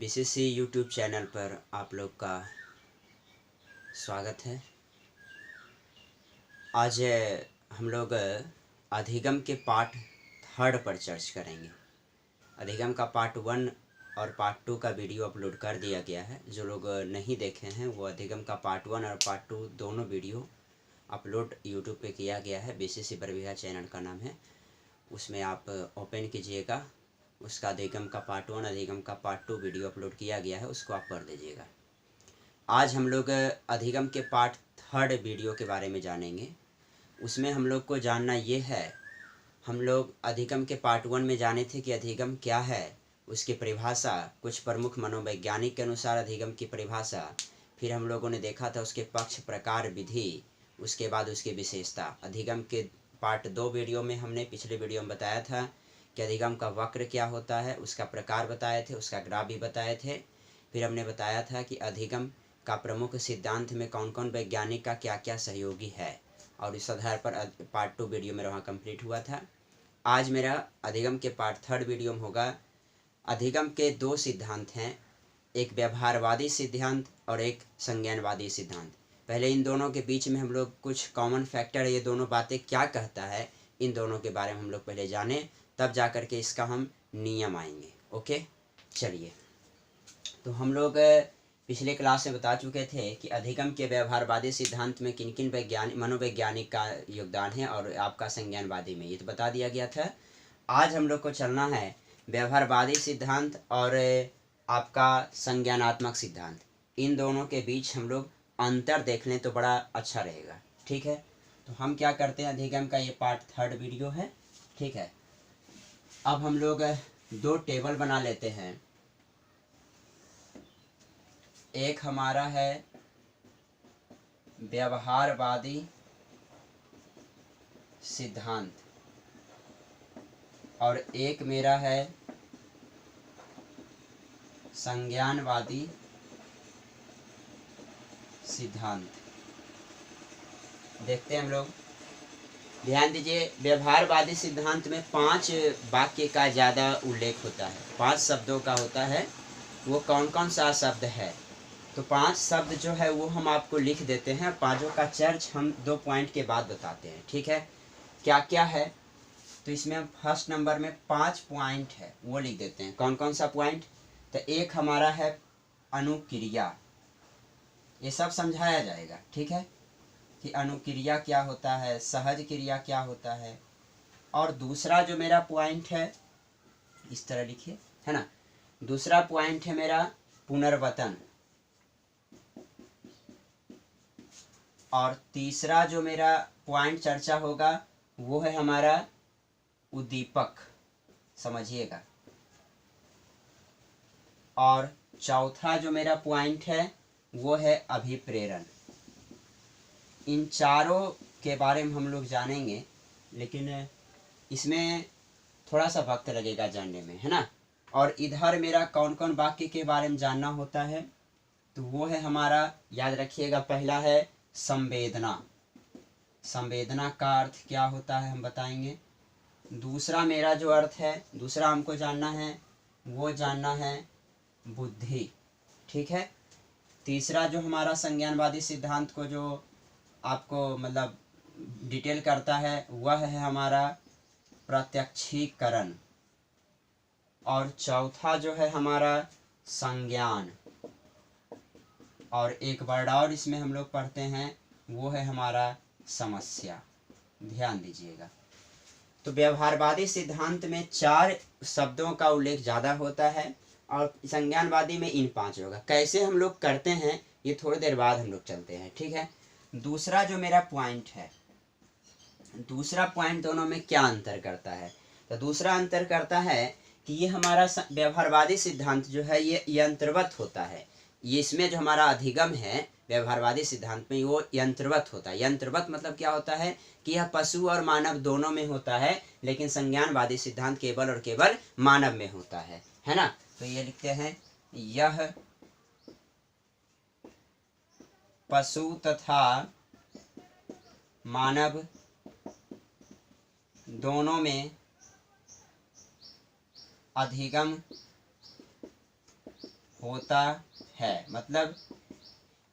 BCC YouTube channel पर आप लोग का स्वागत है। आज हम लोग अधिगम के पार्ट 3 पर चर्चा करेंगे। अधिगम का पार्ट 1 और पार्ट 2 का वीडियो अपलोड कर दिया गया है। जो लोग नहीं देखे हैं वो अधिगम का पार्ट 1 और पार्ट 2 दोनों वीडियो अपलोड यूट्यूब पे किया गया है। बीसीसी बरबीघा चैनल का नाम है, उसमें आप ओपन कीजिएगा। उसका अधिगम का पार्ट 1 अधिगम का पार्ट 2 वीडियो अपलोड किया गया है, उसको आप पढ़ लीजिएगा। आज हम लोग अधिगम के पार्ट 3 वीडियो के बारे में जानेंगे। उसमें हम लोग को जानना ये है, हम लोग अधिगम के पार्ट 1 में जाने थे कि अधिगम क्या है, उसकी परिभाषा, कुछ प्रमुख मनोवैज्ञानिक के अनुसार अधिगम की परिभाषा। फिर हम लोगों ने देखा था उसके पक्ष, प्रकार, विधि, उसके बाद उसकी विशेषता। अधिगम के पार्ट 2 वीडियो में हमने पिछले वीडियो में बताया था कि अधिगम का वक्र क्या होता है, उसका प्रकार बताए थे, उसका ग्राफ भी बताए थे। फिर हमने बताया था कि अधिगम का प्रमुख सिद्धांत में कौन कौन वैज्ञानिक का क्या क्या सहयोगी है, और इस आधार पर पार्ट 2 वीडियो मेरा वहाँ कंप्लीट हुआ था। आज मेरा अधिगम के पार्ट 3 वीडियो में होगा। अधिगम के 2 सिद्धांत हैं, एक व्यवहारवादी सिद्धांत और एक संज्ञानवादी सिद्धांत। पहले इन दोनों के बीच में हम लोग कुछ कॉमन फैक्टर, ये दोनों बातें क्या कहता है, इन दोनों के बारे में हम लोग पहले जाने, तब जा कर के इसका हम नियम आएंगे। ओके, चलिए। तो हम लोग पिछले क्लास में बता चुके थे कि अधिगम के व्यवहारवादी सिद्धांत में किन किन वैज्ञानिक, मनोवैज्ञानिक का योगदान है, और आपका संज्ञानवादी में, ये तो बता दिया गया था। आज हम लोग को चलना है व्यवहारवादी सिद्धांत और आपका संज्ञानात्मक सिद्धांत। इन दोनों के बीच हम लोग अंतर देख लें तो बड़ा अच्छा रहेगा। ठीक है, तो हम क्या करते हैं, अधिगम का ये पार्ट 3 वीडियो है। ठीक है, अब हम लोग 2 टेबल बना लेते हैं। एक हमारा है व्यवहारवादी सिद्धांत और एक मेरा है संज्ञानवादी सिद्धांत। देखते हैं हम लोग। ध्यान दीजिए, व्यवहारवादी सिद्धांत में 5 वाक्य का ज़्यादा उल्लेख होता है, 5 शब्दों का होता है। वो कौन कौन सा शब्द है, तो 5 शब्द जो है वो हम आपको लिख देते हैं। पांचों का चर्च हम 2 पॉइंट के बाद बताते हैं। ठीक है, क्या क्या है, तो इसमें हम फर्स्ट नंबर में 5 पॉइंट है वो लिख देते हैं। कौन कौन सा पॉइंट, तो एक हमारा है अनुक्रिया, ये सब समझाया जाएगा। ठीक है, कि अनुक्रिया क्या होता है, सहज क्रिया क्या होता है। और दूसरा जो मेरा पॉइंट है, इस तरह लिखिए, है ना। दूसरा पॉइंट है मेरा पुनर्वतन। और तीसरा जो मेरा पॉइंट चर्चा होगा वो है हमारा उद्दीपक, समझिएगा। और चौथा जो मेरा पॉइंट है वो है अभिप्रेरण। इन चारों के बारे में हम लोग जानेंगे, लेकिन इसमें थोड़ा सा वक्त लगेगा जानने में, है ना। और इधर मेरा कौन कौन वाक्य के बारे में जानना होता है, तो वो है हमारा, याद रखिएगा, पहला है संवेदना। संवेदना का अर्थ क्या होता है हम बताएंगे। दूसरा मेरा जो अर्थ है, दूसरा हमको जानना है, वो जानना है बुद्धि। ठीक है, तीसरा जो हमारा संज्ञानवादी सिद्धांत को जो आपको मतलब डिटेल करता है वह है हमारा प्रत्यक्षीकरण। और चौथा जो है हमारा संज्ञान। और एक वर्ड और इसमें हम लोग पढ़ते हैं, वो है हमारा समस्या। ध्यान दीजिएगा। तो व्यवहारवादी सिद्धांत में 4 शब्दों का उल्लेख ज़्यादा होता है और संज्ञानवादी में इन 5 होगा। कैसे हम लोग करते हैं ये थोड़ी देर बाद हम लोग चलते हैं। ठीक है, दूसरा जो मेरा पॉइंट है, दूसरा पॉइंट दोनों में क्या अंतर करता है, तो दूसरा अंतर करता है कि ये हमारा व्यवहारवादी सिद्धांत जो है ये यंत्रवत होता है। ये इसमें जो हमारा अधिगम है व्यवहारवादी सिद्धांत में वो यंत्रवत होता है। यंत्रवत मतलब क्या होता है कि यह पशु और मानव दोनों में होता है, लेकिन संज्ञानवादी सिद्धांत केवल और केवल मानव में होता है ना। तो ये लिखते हैं, यह पशु तथा मानव दोनों में अधिगम होता है। मतलब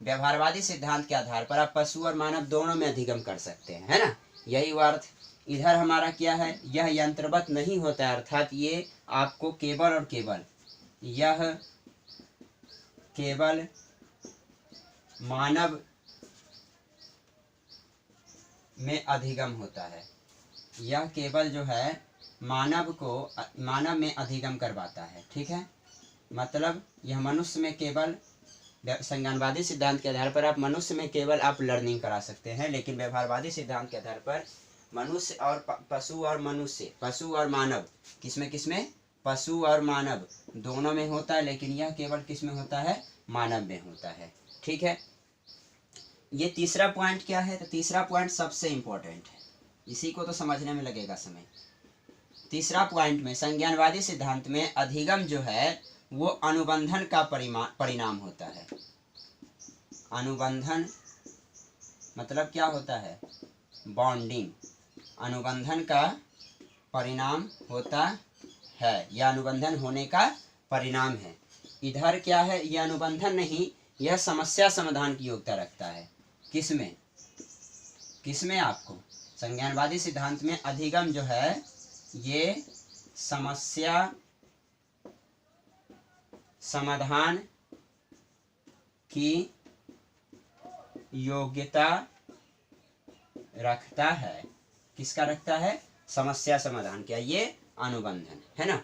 व्यवहारवादी सिद्धांत के आधार पर आप पशु और मानव दोनों में अधिगम कर सकते हैं, है ना, यही वो अर्थ। इधर हमारा क्या है, यह यंत्रवत नहीं होता है, अर्थात ये आपको केवल और केवल, यह केवल मानव में अधिगम होता है, यह केवल जो है मानव में अधिगम करवाता है, ठीक है। मतलब यह मनुष्य में केवल, संज्ञानवादी सिद्धांत के आधार पर आप मनुष्य में केवल आप लर्निंग करा सकते हैं, लेकिन व्यवहारवादी सिद्धांत के आधार पर मनुष्य और पशु और मनुष्य, पशु और मानव, किसमें पशु और मानव दोनों में होता है, लेकिन यह केवल किसमें होता है, मानव में होता है, ठीक है। ये तीसरा पॉइंट क्या है, तो तीसरा पॉइंट सबसे इंपॉर्टेंट है, इसी को तो समझने में लगेगा समय। तीसरा पॉइंट में संज्ञानवादी सिद्धांत में अधिगम जो है वो अनुबंधन का परिणाम होता है। अनुबंधन मतलब क्या होता है, बॉन्डिंग, अनुबंधन का परिणाम होता है, यह अनुबंधन होने का परिणाम है। इधर क्या है, यह अनुबंधन नहीं, यह समस्या समाधान की योग्यता रखता है। किसमें आपको संज्ञानवादी सिद्धांत में अधिगम जो है ये समस्या समाधान की योग्यता रखता है। किसका रखता है, समस्या समाधान क्या, ये अनुबंधन, है ना।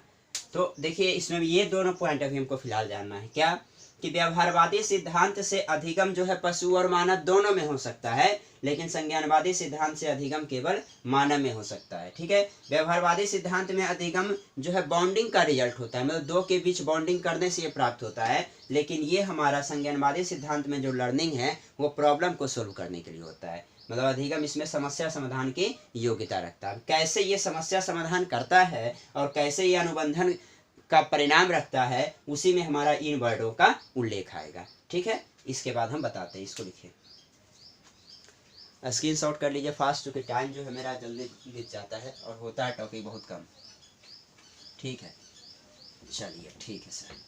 तो देखिए इसमें ये दोनों पॉइंट अभी हमको फिलहाल जानना है, क्या कि व्यवहारवादी सिद्धांत से अधिगम जो है पशु और मानव दोनों में हो सकता है, लेकिन संज्ञानवादी सिद्धांत से अधिगम केवल मानव में हो सकता है, ठीक है। व्यवहारवादी सिद्धांत में अधिगम जो है बॉन्डिंग का रिजल्ट होता है, मतलब दो के बीच बॉन्डिंग करने से ये प्राप्त होता है, लेकिन ये हमारा संज्ञानवादी सिद्धांत में जो लर्निंग है वो प्रॉब्लम को सोल्व करने के लिए होता है। मतलब अधिगम इसमें समस्या समाधान की योग्यता रखता है। कैसे ये समस्या समाधान करता है और कैसे ये अनुबंधन का परिणाम रखता है, उसी में हमारा इन वर्डों का उल्लेख आएगा, ठीक है। इसके बाद हम बताते हैं, इसको लिखिए, स्क्रीनशॉट कर लीजिए फास्ट, क्योंकि टाइम जो है मेरा जल्दी बीत जाता है और होता है टॉपिक बहुत कम, ठीक है। चलिए ठीक है सर।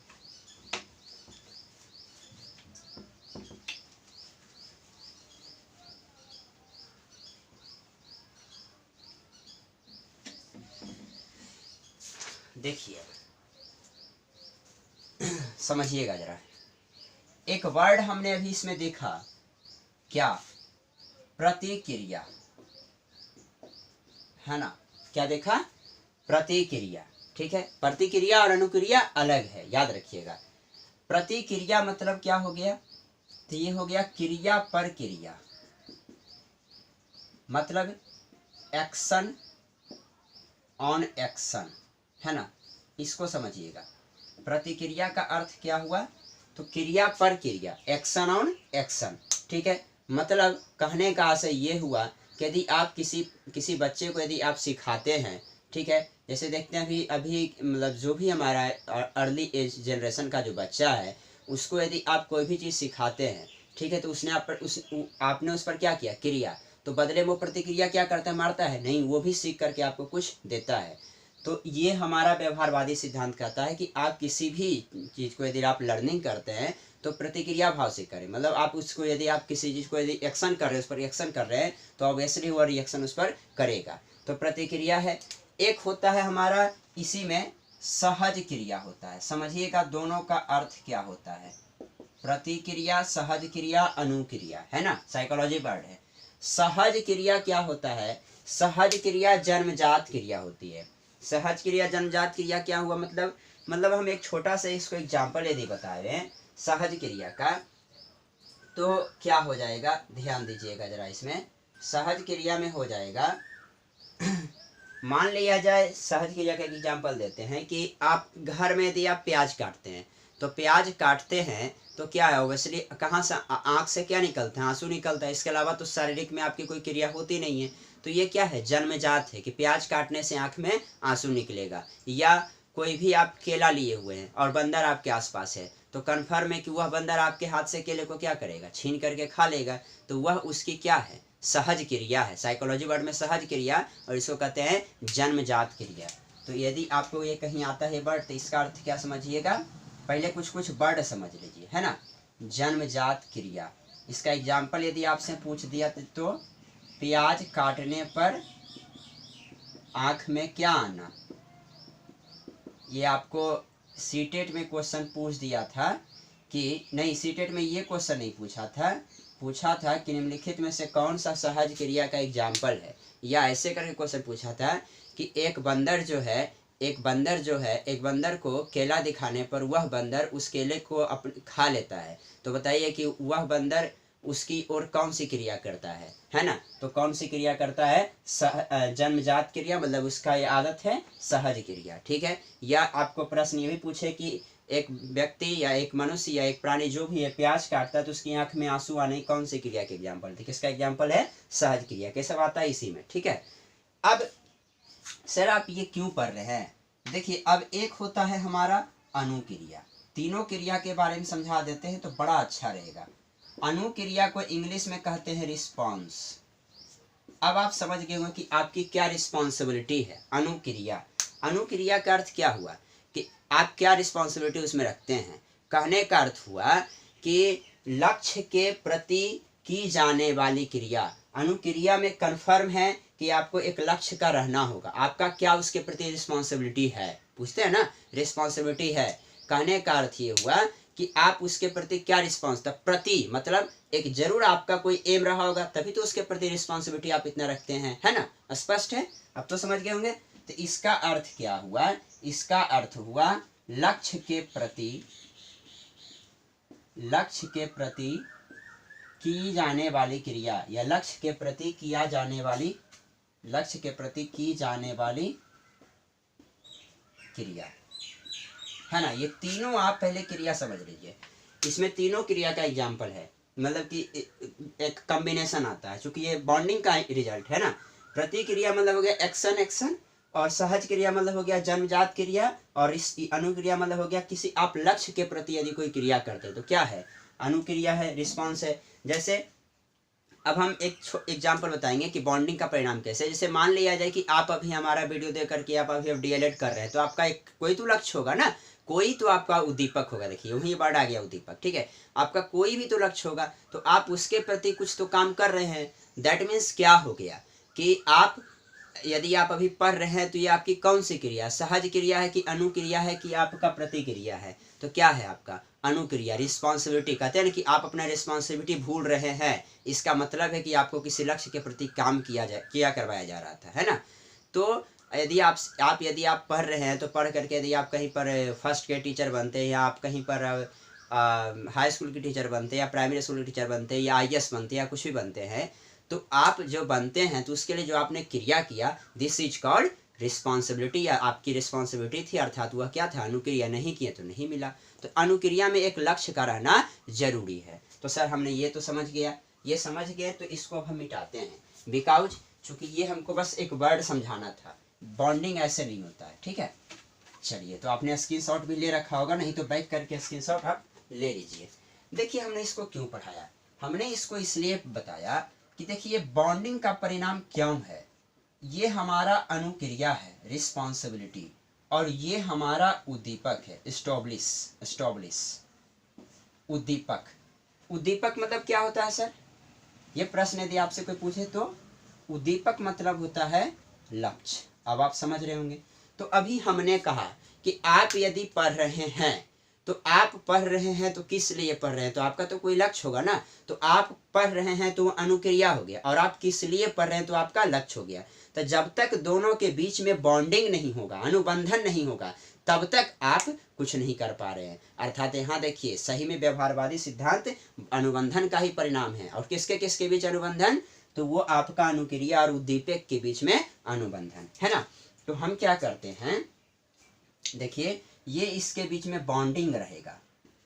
देखिए समझिएगा जरा, एक वर्ड हमने अभी इसमें देखा, क्या, प्रतिक्रिया, है ना, क्या देखा, प्रतिक्रिया, ठीक है। प्रतिक्रिया और अनुक्रिया अलग है, याद रखिएगा। प्रतिक्रिया मतलब क्या हो गया, तो ये हो गया क्रिया पर क्रिया, मतलब एक्शन ऑन एक्शन, है ना, इसको समझिएगा। प्रतिक्रिया का अर्थ क्या हुआ, तो क्रिया पर क्रिया, एक्शन ऑन एक्शन, ठीक है। मतलब कहने का आशय ये हुआ कि यदि आप किसी बच्चे को यदि आप सिखाते हैं, ठीक है, जैसे देखते हैं अभी मतलब जो भी हमारा अर्ली एज जनरेशन का जो बच्चा है, उसको यदि आप कोई भी चीज़ सिखाते हैं, ठीक है, तो उसने आपने उस पर क्या किया, क्रिया, तो बदले में वो प्रतिक्रिया क्या करता है, मारता है नहीं, वो भी सीख करके आपको कुछ देता है। तो ये हमारा व्यवहारवादी सिद्धांत कहता है कि आप किसी भी चीज़ को यदि आप लर्निंग करते हैं तो प्रतिक्रिया भाव से करें। मतलब आप उसको यदि आप किसी चीज़ को यदि एक्शन कर रहे हैं, उस पर एक्शन कर रहे हैं, तो ऑब्वियसली वो रिएक्शन उस पर करेगा, तो प्रतिक्रिया है। एक होता है हमारा इसी में सहज क्रिया होता है, समझिएगा दोनों का अर्थ क्या होता है, प्रतिक्रिया, सहज क्रिया, अनुक्रिया, है ना, साइकोलॉजी वर्ड है। सहज क्रिया क्या होता है, सहज क्रिया जन्मजात क्रिया होती है। सहज क्रिया जन्मजात क्रिया क्या हुआ, मतलब हम एक छोटा सा इसको एग्जाम्पल यदि बता रहे हैं सहज क्रिया का, तो क्या हो जाएगा, ध्यान दीजिएगा जरा, इसमें सहज क्रिया में हो जाएगा मान लिया जाए, सहज क्रिया का एग्जाम्पल देते हैं कि आप घर में यदि आप प्याज काटते हैं, तो प्याज काटते हैं तो क्या है, ओबियसली कहाँ से, आँख से क्या निकलता है, आंसू निकलता है, इसके अलावा तो शारीरिक में आपकी कोई क्रिया होती नहीं है। तो ये क्या है, जन्मजात है कि प्याज काटने से आँख में आंसू निकलेगा। या कोई भी आप केला लिए हुए हैं और बंदर आपके आसपास है, तो कन्फर्म है कि वह बंदर आपके हाथ से केले को क्या करेगा, छीन करके खा लेगा। तो वह उसकी क्या है, सहज क्रिया है। साइकोलॉजी वर्ड में सहज क्रिया, और इसको कहते हैं जन्मजात क्रिया। तो यदि आपको ये कहीं आता है वर्ड, तो इसका अर्थ क्या समझिएगा, पहले कुछ कुछ वर्ड समझ लीजिए, है ना। जन्मजात क्रिया, इसका एग्जाम्पल यदि आपसे पूछ दिया तो प्याज काटने पर आँख में क्या आना, ये आपको सीटेट में क्वेश्चन पूछ दिया था कि नहीं, सीटेट में ये क्वेश्चन नहीं पूछा था कि निम्नलिखित में से कौन सा सहज क्रिया का एग्जाम्पल है, या ऐसे करके क्वेश्चन पूछा था कि एक बंदर को केला दिखाने पर वह बंदर उस केले को खा लेता है, तो बताइए कि वह बंदर उसकी ओर कौन सी क्रिया करता है ना। तो कौन सी क्रिया करता है, जन्मजात क्रिया, मतलब उसका ये आदत है सहज क्रिया, ठीक है। या आपको प्रश्न ये भी पूछे कि एक व्यक्ति या एक मनुष्य या एक प्राणी जो भी है प्याज काटता है तो उसकी आंख में आंसू आने कौन सी क्रिया के एग्जाम्पल थे, किसका एग्जाम्पल है, सहज क्रिया के, सब आता है इसी में, ठीक है। अब सर आप ये क्यों पढ़ रहे हैं, देखिए अब एक होता है हमारा अनुक्रिया, तीनों क्रिया के बारे में समझा देते हैं तो बड़ा अच्छा रहेगा। अनुक्रिया को इंग्लिश में कहते हैं रिस्पॉन्स। अब आप समझ गए होंगे कि आपकी क्या रिस्पॉन्सिबिलिटी है। अनुक्रिया का अर्थ क्या हुआ कि आप क्या रिस्पॉन्सिबिलिटी उसमें रखते हैं। कहने का अर्थ हुआ कि लक्ष्य के प्रति की जाने वाली क्रिया, अनुक्रिया में कन्फर्म है कि आपको एक लक्ष्य का रहना होगा, आपका क्या उसके प्रति रिस्पॉन्सिबिलिटी है, पूछते हैं ना, रिस्पॉन्सिबिलिटी है। कहने का अर्थ ये हुआ कि आप उसके प्रति क्या रिस्पॉन्स, तब प्रति मतलब एक जरूर आपका कोई एम रहा होगा, तभी तो उसके प्रति रिस्पॉन्सिबिलिटी आप इतना रखते हैं, है ना। स्पष्ट है, अब तो समझ गए होंगे। तो इसका अर्थ क्या हुआ, इसका अर्थ हुआ लक्ष्य के प्रति की जाने वाली क्रिया, या लक्ष्य के प्रति की जाने वाली क्रिया, है ना। ये तीनों आप पहले क्रिया समझ लीजिए, इसमें तीनों क्रिया का एग्जाम्पल है, मतलब कि एक कॉम्बिनेशन आता है, क्योंकि ये बॉन्डिंग का रिजल्ट है ना। प्रतिक्रिया मतलब हो गया एक्शन, और सहज क्रिया मतलब हो गया जन्मजात क्रिया, और इस अनुक्रिया मतलब हो गया किसी आप लक्ष्य के प्रति यदि कोई क्रिया करते तो क्या है, अनुक्रिया है, रिस्पॉन्स है। जैसे अब हम एक एग्जाम्पल बताएंगे कि बॉन्डिंग का परिणाम कैसे। जैसे मान लिया जाए कि आप अभी हमारा वीडियो देख करके आप अभी डीएलएड कर रहे हैं, तो आपका एक कोई तो लक्ष्य होगा ना, कोई तो आपका उद्दीपक होगा। देखिए वही वर्ड आ गया उद्दीपक, ठीक है। आपका कोई भी तो लक्ष्य होगा, तो आप उसके प्रति कुछ तो काम कर रहे हैं। दैट मीन्स क्या हो गया कि आप यदि आप अभी पढ़ रहे हैं तो ये आपकी कौन सी क्रिया, सहज क्रिया है कि अनुक्रिया है कि आपका प्रतिक्रिया है, तो क्या है आपका अनुक्रिया। रिस्पॉन्सिबिलिटी कहते हैं ना कि आप अपना रिस्पॉन्सिबिलिटी भूल रहे हैं, इसका मतलब है कि आपको किसी लक्ष्य के प्रति काम किया करवाया जा रहा था, है ना। तो यदि आप पढ़ रहे हैं तो पढ़ करके यदि आप कहीं पर फर्स्ट के टीचर बनते हैं, या आप कहीं पर हाई स्कूल के टीचर बनते हैं, या प्राइमरी स्कूल के टीचर बनते हैं, या आईएएस बनते हैं, या कुछ भी बनते हैं, तो आप जो बनते हैं तो उसके लिए जो आपने क्रिया किया, दिस इज कॉल्ड रिस्पॉन्सिबिलिटी, या आपकी रिस्पॉन्सिबिलिटी थी, अर्थात वह क्या था, अनुक्रिया। नहीं किए तो नहीं मिला। तो अनुक्रिया में एक लक्ष्य का रहना जरूरी है। तो सर हमने ये तो समझ गया, ये समझ गए तो इसको अब हम मिटाते हैं, बिकॉज चूंकि ये हमको बस एक वर्ड समझाना था, बॉन्डिंग ऐसे नहीं होता है, ठीक है। चलिए, तो आपने स्क्रीनशॉट भी ले रखा होगा, नहीं तो बैक करके स्क्रीनशॉट आप ले लीजिए। देखिए हमने इसको क्यों पढ़ाया, हमने इसको इसलिए बताया कि देखिए बॉन्डिंग का परिणाम क्यों है। ये हमारा अनुक्रिया है, रिस्पॉन्सिबिलिटी, और ये हमारा उद्दीपक है, स्टॉब्लिश। उद्दीपक मतलब क्या होता है सर, ये प्रश्न यदि आपसे कोई पूछे तो उद्दीपक मतलब होता है लक्ष्य। अब आप समझ रहे होंगे। तो अभी हमने कहा कि आप यदि पढ़ रहे हैं तो किस लिए पढ़ रहे हैं, तो आपका तो कोई लक्ष्य होगा ना। तो आप पढ़ रहे हैं तो अनुक्रिया हो गया, और आप किस लिए पढ़ रहे हैं तो आपका लक्ष्य हो गया। तो जब तक दोनों के बीच में बॉन्डिंग नहीं होगा, अनुबंधन नहीं होगा, तब तक आप कुछ नहीं कर पा रहे हैं। अर्थात यहाँ देखिए सही में व्यवहारवादी सिद्धांत अनुबंधन का ही परिणाम है। और किसके किसके बीच अनुबंधन, तो वो आपका अनुक्रिया और उद्दीपक के बीच में अनुबंधन, है ना। तो हम क्या करते हैं, देखिए ये इसके बीच में बॉन्डिंग रहेगा,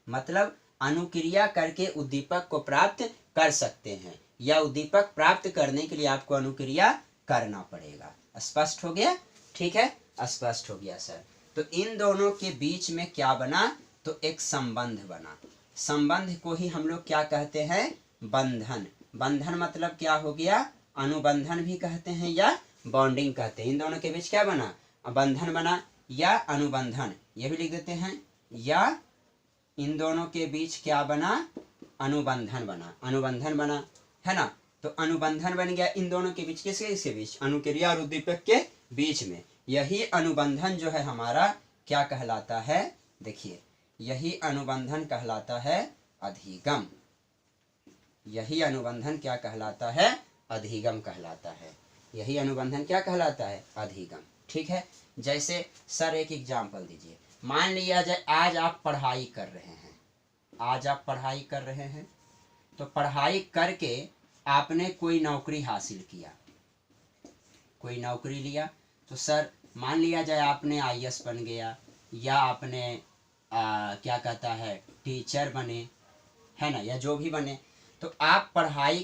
मतलब अनुक्रिया करके उद्दीपक को प्राप्त कर सकते हैं, या उद्दीपक प्राप्त करने के लिए आपको अनुक्रिया करना पड़ेगा। स्पष्ट हो गया, ठीक है, स्पष्ट हो गया सर। तो इन दोनों के बीच में क्या बना, तो एक संबंध बना। संबंध को ही हम लोग क्या कहते हैं, बंधन। बंधन मतलब क्या हो गया, अनुबंधन भी कहते हैं या बॉन्डिंग कहते हैं। इन दोनों के बीच क्या बना, बंधन बना या अनुबंधन, ये भी लिख देते हैं, या इन दोनों के बीच क्या बना, अनुबंधन बना, अनुबंधन बना, है ना। तो अनुबंधन बन गया इन दोनों के बीच, किसके बीच, अनुक्रिया और उद्दीपक के बीच में। यही अनुबंधन जो है हमारा क्या कहलाता है, देखिए यही अनुबंधन कहलाता है अधिगम। यही अनुबंधन क्या कहलाता है, अधिगम कहलाता है। यही अनुबंधन क्या कहलाता है, अधिगम। ठीक है, जैसे सर एक एग्जाम्पल दीजिए, मान लिया जाए आज आप पढ़ाई कर रहे हैं, आज आप पढ़ाई कर रहे हैं, तो पढ़ाई करके आपने कोई नौकरी हासिल किया, कोई नौकरी लिया, तो सर मान लिया जाए आपने आईएएस बन गया, या आपने क्या कहता है टीचर बने, है ना, या जो भी बने। तो आप पढ़ाई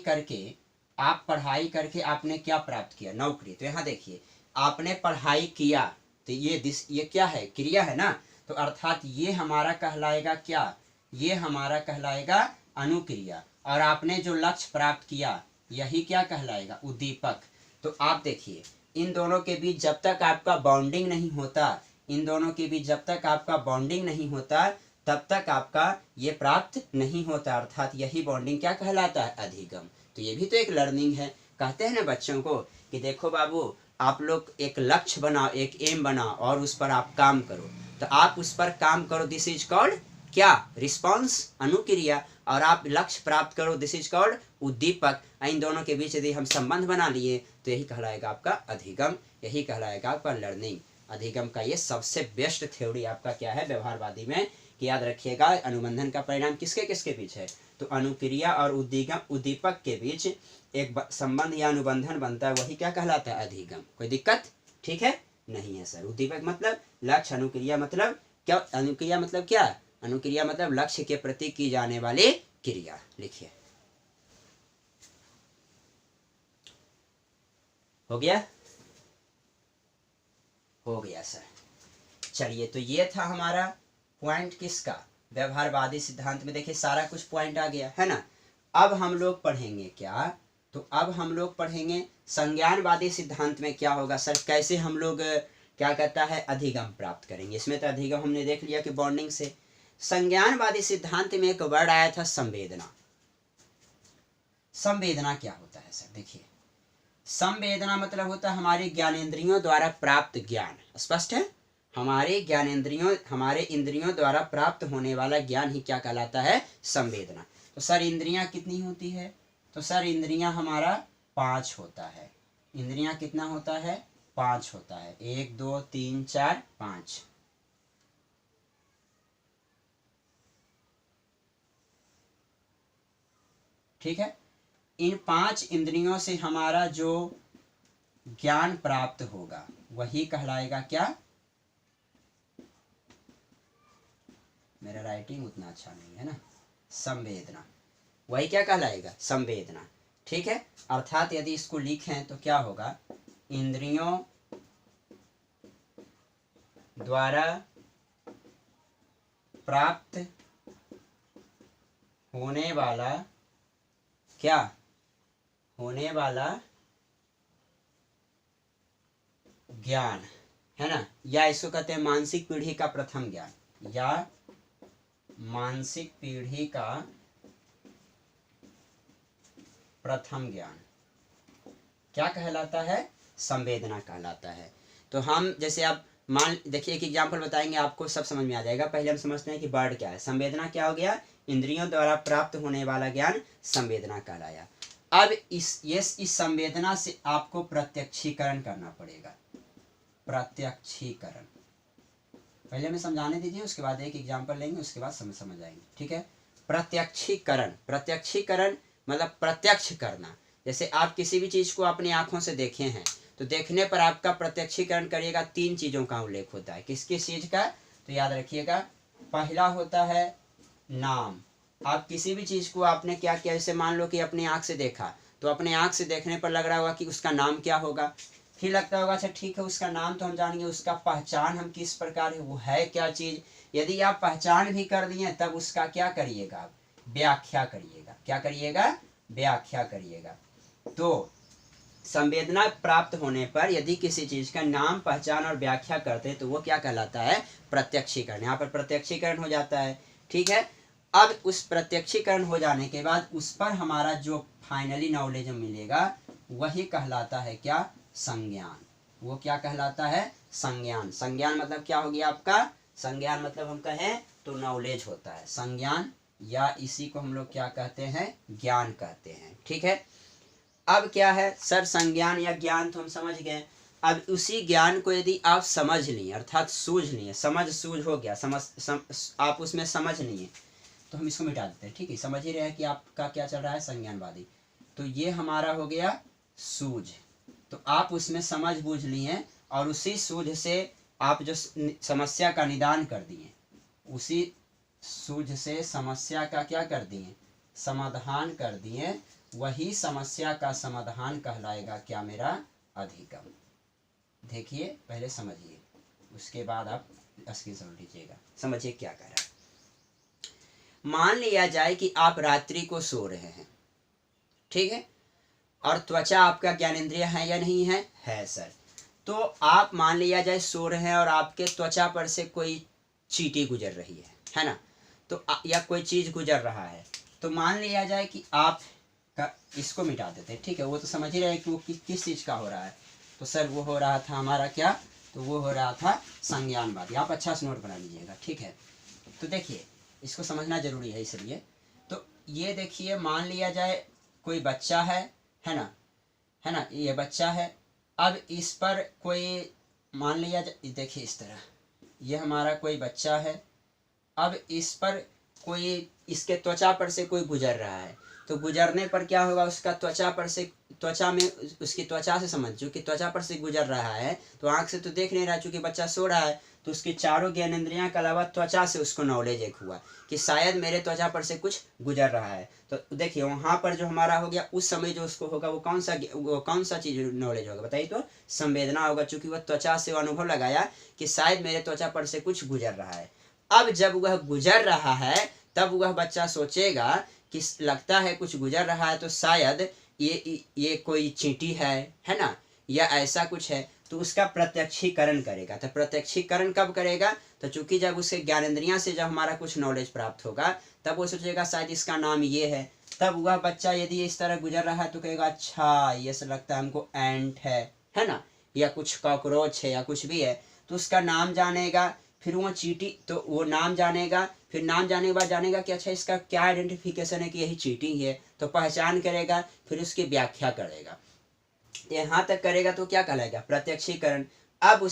करके आपने क्या प्राप्त किया, नौकरी। तो यहाँ देखिए आपने पढ़ाई किया, तो ये क्या है, क्रिया है ना। तो अर्थात ये हमारा कहलाएगा क्या, ये हमारा कहलाएगा अनुक्रिया। और आपने जो लक्ष्य प्राप्त किया यही क्या कहलाएगा, उद्दीपक। तो आप देखिए इन दोनों के बीच जब तक आपका बॉन्डिंग नहीं होता, इन दोनों के बीच जब तक आपका बॉन्डिंग नहीं होता तब तक आपका ये प्राप्त नहीं होता। अर्थात यही बॉन्डिंग क्या कहलाता है, अधिगम। तो ये भी तो एक लर्निंग है। कहते हैं ना बच्चों को कि देखो बाबू, आप लोग एक लक्ष्य बनाओ, एक एम बनाओ और उस पर आप काम करो। तो आप उस पर काम करो, दिस इज कॉल्ड क्या, रिस्पॉन्स, अनुक्रिया। और आप लक्ष्य प्राप्त करो, दिस इज कॉल्ड उद्दीपक। इन दोनों के बीच यदि हम संबंध बना लिए तो यही कहलाएगा आपका अधिगम, यही कहलाएगा आपका लर्निंग। अधिगम का ये सबसे बेस्ट थ्योरी आपका क्या है, व्यवहारवादी में, कि याद रखिएगा अनुबंधन का परिणाम किसके किसके बीच है, तो अनुक्रिया और उद्दीपक के बीच एक संबंध या अनुबंधन बनता है, वही क्या कहलाता है, अधिगम। कोई दिक्कत, ठीक है, नहीं है सर। उद्दीपक मतलब लक्ष्य, अनुक्रिया मतलब क्या, अनुक्रिया मतलब क्या, अनुक्रिया मतलब लक्ष्य के प्रति की जाने वाली क्रिया। लिखिए, हो गया, हो गया सर। चलिए, तो ये था हमारा पॉइंट किसका, व्यवहारवादी सिद्धांत में। देखिए सारा कुछ पॉइंट आ गया है ना। अब हम लोग पढ़ेंगे क्या, तो अब हम लोग पढ़ेंगे संज्ञानवादी सिद्धांत में क्या होगा सर, कैसे हम लोग क्या कहता है अधिगम प्राप्त करेंगे। इसमें तो अधिगम हमने देख लिया कि बॉन्डिंग से। संज्ञानवादी सिद्धांत में एक वर्ड आया था संवेदना। संवेदना क्या होता है सर, देखिए संवेदना मतलब होता है हमारे ज्ञानेंद्रियों द्वारा प्राप्त ज्ञान। स्पष्ट है, हमारे ज्ञानेंद्रियों, हमारे इंद्रियों द्वारा प्राप्त होने वाला ज्ञान ही क्या कहलाता है, संवेदना। तो सर इंद्रियां कितनी होती है, तो सर इंद्रियां हमारा 5 होता है। इंद्रियां कितना होता है, 5 होता है, 1 2 3 4 5। ठीक है, इन 5 इंद्रियों से हमारा जो ज्ञान प्राप्त होगा वही कहलाएगा क्या, मेरा राइटिंग उतना अच्छा नहीं है ना, संवेदना। वही क्या कहलाएगा, संवेदना। ठीक है, अर्थात यदि इसको लिखें तो क्या होगा, इंद्रियों द्वारा प्राप्त होने वाला, क्या होने वाला ज्ञान, है ना, या इसको कहते हैं मानसिक पीढ़ी का प्रथम ज्ञान, या मानसिक पीढ़ी का प्रथम ज्ञान क्या कहलाता है, संवेदना कहलाता है। तो हम जैसे आप मान देखिए एक एग्जांपल बताएंगे, आपको सब समझ में आ जाएगा। पहले हम समझते हैं कि वर्ड क्या है। संवेदना क्या हो गया, इंद्रियों द्वारा प्राप्त होने वाला ज्ञान संवेदना कहलाया। अब इस संवेदना से आपको प्रत्यक्षीकरण करना पड़ेगा। प्रत्यक्षीकरण पहले हमें समझाने दीजिए, उसके बाद एक एग्जांपल लेंगे, उसके बाद समझ आएंगे। ठीक है, प्रत्यक्षीकरण, प्रत्यक्षीकरण मतलब प्रत्यक्ष करना। जैसे आप किसी भी चीज को अपनी आंखों से देखे हैं तो देखने पर आपका प्रत्यक्षीकरण करिएगा, 3 चीजों का उल्लेख होता है। किस किस चीज का, तो याद रखिएगा, पहला होता है नाम। आप किसी भी चीज को आपने क्या किया, जैसे मान लो कि अपनी आंख से देखा, तो अपने आंख से देखने पर लग रहा होगा कि उसका नाम क्या होगा। फिर लगता होगा अच्छा ठीक है उसका नाम तो हम जानेंगे, उसका पहचान हम किस प्रकार है, वो है क्या चीज। यदि आप पहचान भी कर दिए तब उसका क्या करिएगा, आप व्याख्या करिएगा। क्या करिएगा, व्याख्या करिएगा। तो संवेदना प्राप्त होने पर यदि किसी चीज का नाम, पहचान और व्याख्या करते तो वो क्या कहलाता है, प्रत्यक्षीकरण। यहाँ पर प्रत्यक्षीकरण हो जाता है। ठीक है। अब उस प्रत्यक्षीकरण हो जाने के बाद उस पर हमारा जो फाइनली नॉलेज मिलेगा वही कहलाता है क्या, संज्ञान। वो क्या कहलाता है, संज्ञान। संज्ञान मतलब क्या हो गया आपका, संज्ञान मतलब हम कहें तो नॉलेज होता है, संज्ञान, या इसी को हम लोग क्या कहते हैं, ज्ञान कहते हैं। ठीक है। अब क्या है सर, संज्ञान या ज्ञान तो हम समझ गए। अब उसी ज्ञान को यदि आप समझ लिए अर्थात सूझ लिए, समझ सूझ हो गया, आप उसमें समझ लिए, तो हम इसको मिटा देते हैं। ठीक है, समझ ही रहे हैं कि आपका क्या चल रहा है, संज्ञानवादी। तो ये हमारा हो गया सूझ। तो आप उसमें समझ बूझ लिए और उसी सूझ से आप जो समस्या का निदान कर दिए, उसी सूझ से समस्या का क्या कर दिए, समाधान कर दिए, वही समस्या का समाधान कहलाएगा क्या, मेरा अधिगम। देखिए पहले समझिए, उसके बाद आप स्क्रीनशॉट लीजिएगा। समझिए क्या कह रहा है। मान लिया जाए कि आप रात्रि को सो रहे हैं, ठीक है, और त्वचा आपका ज्ञानेंद्रिय है या नहीं है, है सर। तो आप मान लिया जाए सो रहे हैं और आपके त्वचा पर से कोई चींटी गुजर रही है ना, तो या कोई चीज गुजर रहा है, तो मान लिया जाए कि आप इसको मिटा देते हैं। ठीक है, वो तो समझ ही रहे हैं कि वो किस चीज का हो रहा है। तो सर वो हो रहा था हमारा क्या, तो वो हो रहा था संज्ञानवादी। आप अच्छा से नोट बना लीजिएगा। ठीक है, तो देखिए इसको समझना जरूरी है इसलिए। तो ये देखिए, मान लिया जाए कोई बच्चा है ना, है ना, ये बच्चा है। अब इस पर कोई मान लिया जाए, देखिए इस तरह ये हमारा कोई बच्चा है। अब इस पर कोई, इसके त्वचा पर से कोई गुजर रहा है, तो गुजरने पर क्या होगा, उसका त्वचा पर से, त्वचा में उसकी त्वचा से समझ, चूंकि त्वचा पर से गुजर रहा है तो आंख से तो देख नहीं रहा, चूंकि बच्चा सो रहा है, तो उसके चारों ज्ञानेंद्रियां के अलावा त्वचा से उसको नॉलेज एक हुआ कि शायद मेरे त्वचा पर से कुछ गुजर रहा है। तो देखिए वहां पर जो हमारा हो गया, उस समय जो उसको होगा वो कौन सा चीज नॉलेज होगा बताइए, तो संवेदना होगा, चूंकि वह त्वचा से अनुभव लगाया कि शायद मेरे त्वचा पर से कुछ गुजर रहा है। अब जब वह गुजर रहा है तब वह बच्चा सोचेगा कि लगता है कुछ गुजर रहा है, तो शायद ये कोई चींटी है ना, या ऐसा कुछ है, तो उसका प्रत्यक्षीकरण करेगा। तो प्रत्यक्षीकरण कब करेगा, तो चूंकि जब उसके ज्ञानेंद्रियां से जब हमारा कुछ नॉलेज प्राप्त होगा तब वो सोचेगा शायद इसका नाम ये है। तब वह बच्चा यदि इस तरह गुजर रहा है तो कहेगा अच्छा ये से लगता है हमको एंट है ना, या कुछ कॉकरोच है या कुछ भी है, तो उसका नाम जानेगा। फिर वो चींटी, तो वो नाम जानेगा, फिर नाम जाने के बाद जानेगा कि अच्छा इसका क्या आइडेंटिफिकेशन है कि यही चींटी है, तो पहचान करेगा, फिर उसकी व्याख्या करेगा। यहाँ तक करेगा तो क्या कहलाएगा, प्रत्यक्षीकरण। अब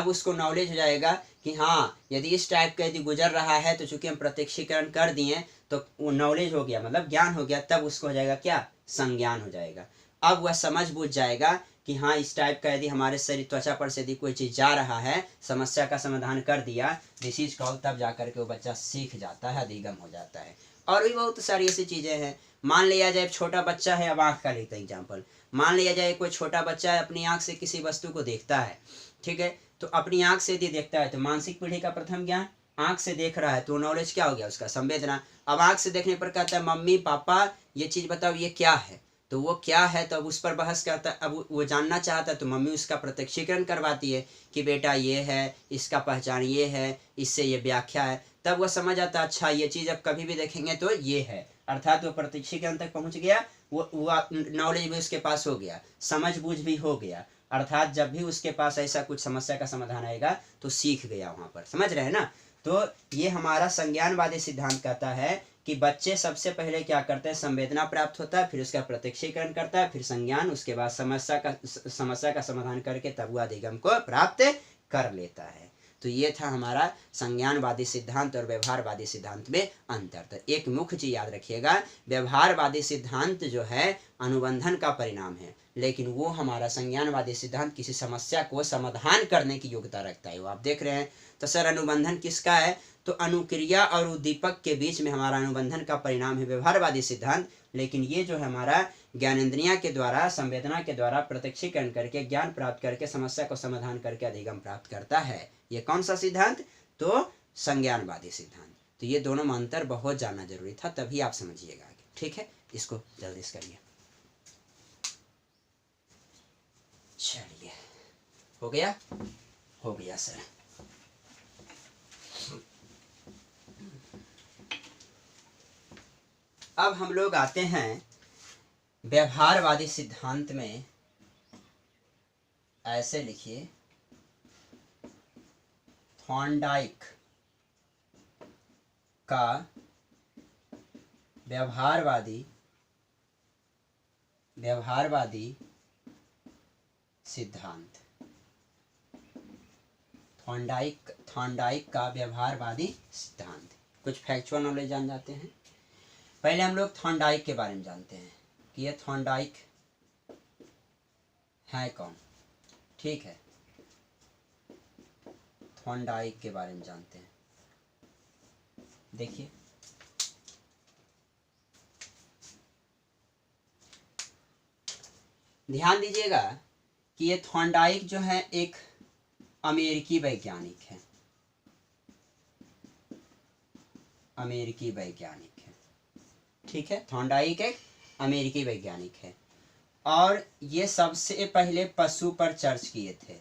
उसको नॉलेज हो जाएगा कि हाँ यदि इस टाइप का यदि गुजर रहा है, तो चूंकि हम प्रत्यक्षीकरण कर दिए तो वो नॉलेज हो गया, मतलब ज्ञान हो गया। तब उसको हो जाएगा क्या, संज्ञान हो जाएगा। अब वह समझ बूझ जाएगा कि हाँ इस टाइप का यदि हमारे शरीर त्वचा पर से यदि कोई चीज जा रहा है, समस्या का समाधान कर दिया, दिस इज कॉल्ड, तब जाकर के वो बच्चा सीख जाता है, अधिगम हो जाता है। और भी बहुत सारी ऐसी चीजें हैं। मान लिया जाए छोटा बच्चा है, अब आंख का लेते हैं एग्जाम्पल। मान लिया जाए कोई छोटा बच्चा है, अपनी आंख से किसी वस्तु को देखता है, ठीक है, तो अपनी आंख से यदि देखता है तो मानसिक पीढ़ी का प्रथम ज्ञान, आंख से देख रहा है तो नॉलेज क्या हो गया उसका, संवेदना। अब आंख से देखने पर कहता है मम्मी पापा ये चीज बताओ ये क्या है, तो वो क्या है, तो अब उस पर बहस करता है। अब वो जानना चाहता है तो मम्मी उसका प्रत्यक्षीकरण करवाती है कि बेटा ये है, इसका पहचान ये है, इससे ये व्याख्या है। तब वह समझ आता है अच्छा ये चीज अब कभी भी देखेंगे तो ये है, अर्थात वो प्रत्यक्षीकरण तक पहुंच गया, वो नॉलेज भी उसके पास हो गया, समझ बूझ भी हो गया, अर्थात जब भी उसके पास ऐसा कुछ समस्या का समाधान आएगा तो सीख गया वहां पर। समझ रहे हैं ना। तो ये हमारा संज्ञानवादी सिद्धांत कहता है कि बच्चे सबसे पहले क्या करते हैं, संवेदना प्राप्त होता है, फिर उसका प्रत्यक्षीकरण करता है, फिर संज्ञान, उसके बाद समस्या का समाधान करके तब वह अधिगम को प्राप्त कर लेता है। तो ये था हमारा संज्ञानवादी सिद्धांत और व्यवहारवादी सिद्धांत में अंतर। तो एक मुख्य चीज याद रखिएगा, व्यवहारवादी सिद्धांत जो है अनुबंधन का परिणाम है, लेकिन वो हमारा संज्ञानवादी सिद्धांत किसी समस्या को समाधान करने की योग्यता रखता है। वो आप देख रहे हैं। तो सर अनुबंधन किसका है, तो अनुक्रिया और उद्दीपक के बीच में हमारा अनुबंधन का परिणाम है व्यवहारवादी सिद्धांत। लेकिन ये जो है हमारा ज्ञानेंद्रिया के द्वारा, संवेदना के द्वारा प्रत्यक्षीकरण करके, ज्ञान प्राप्त करके, समस्या को समाधान करके अधिगम प्राप्त करता है। ये कौन सा सिद्धांत, तो संज्ञानवादी सिद्धांत। तो ये दोनों में अंतर बहुत जानना जरूरी था, तभी आप समझिएगा आगे। ठीक है, इसको जल्दी से करिए। चलिए हो गया, हो गया सर। अब हम लोग आते हैं व्यवहारवादी सिद्धांत में। ऐसे लिखिए, थॉर्नडाइक का व्यवहारवादी सिद्धांत। थॉर्नडाइक का व्यवहारवादी सिद्धांत। कुछ फैक्चुअल नॉलेज जान जाते हैं। पहले हम लोग थॉर्नडाइक के बारे में जानते हैं कि ये थॉर्नडाइक है कौन। ठीक है, थॉर्नडाइक के बारे में जानते हैं। देखिए, ध्यान दीजिएगा कि ये थॉर्नडाइक जो है एक अमेरिकी वैज्ञानिक है। ठीक है, थॉर्नडाइक एक अमेरिकी वैज्ञानिक है और ये सबसे पहले पशु पर चर्च किए थे।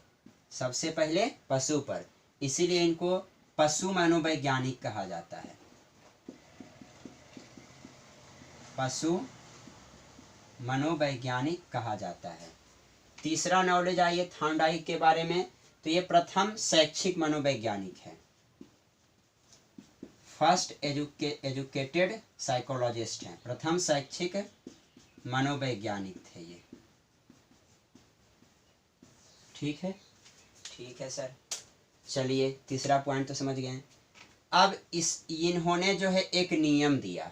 सबसे पहले पशु पर, इसीलिए इनको पशु मनोवैज्ञानिक कहा जाता है। पशु मनोवैज्ञानिक कहा जाता है। तीसरा नॉलेज आइए थॉर्नडाइक के बारे में, तो ये प्रथम शैक्षिक मनोवैज्ञानिक है। फर्स्ट एजुकेटेड साइकोलॉजिस्ट हैं, प्रथम शैक्षिक मनोवैज्ञानिक थे ये। ठीक है सर, चलिए तीसरा पॉइंट तो समझ गए। अब इन्होंने जो है एक नियम दिया